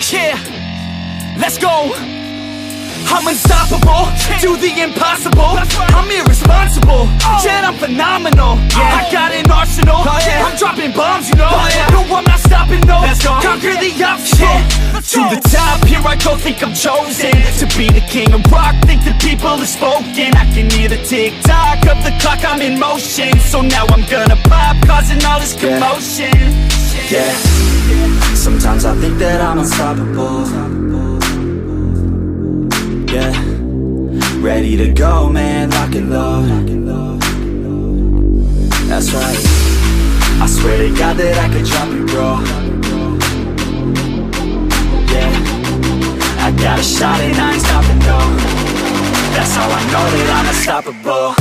Yeah, let's go. I'm unstoppable, do the impossible. I'm irresponsible, yet I'm phenomenal. I got an arsenal, I'm dropping bombs, you know. No, I'm not stopping, no. Conquer the obstacle. To the top, here I go, think I'm chosen to be the king of rock, think the people have spoken. I can hear the tick-tock of the clock, I'm in motion. So now I'm gonna pop, causing all this commotion. Yeah, sometimes I think that I'm unstoppable. Yeah, ready to go, man, lock and load. That's right, I swear to God that I could drop it, bro. Yeah, I got a shot and I ain't stopping, no. That's how I know that I'm unstoppable.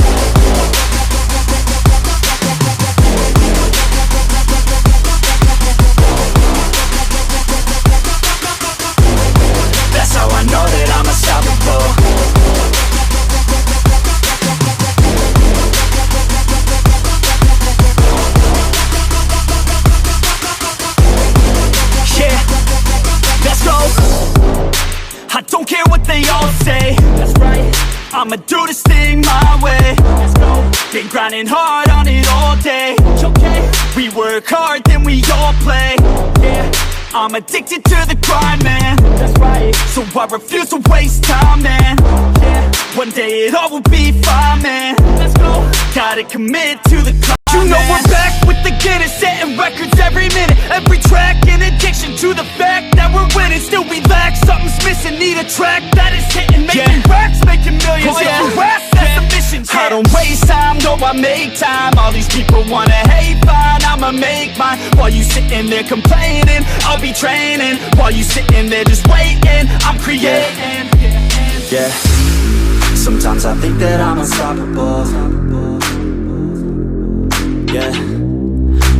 That's how I know that I'm unstoppable. Yeah, let's go. I don't care what they all say. That's right, I'ma do this thing my way. Let's go. Been grinding hard on it all day. Okay, we work hard, then we all play. Yeah, I'm addicted to the grind, man. That's right, so I refuse to waste time, man. Yeah, one day it all will be fine, man. Let's go. Gotta commit to the climb. You know we're back with the Guinness, setting records every minute, every track, in addiction to the fact that we're winning. Still we lack, something's missing, need a track that is hitting, making racks, making millions. Oh, yeah. That's the mission. I don't waste time, no, I make time. All these people wanna hate, fine, I'ma make mine. While you sitting there complaining, I'll be training. While you sitting there just waiting, I'm creating. Yeah, sometimes I think that I'm unstoppable. Yeah,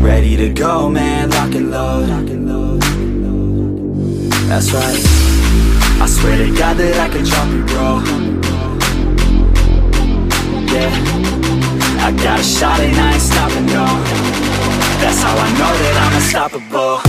ready to go, man, lock and load. That's right, I swear to God that I could drop it, bro. Yeah, I got a shot and I ain't stopping, no. That's how I know that I'm unstoppable.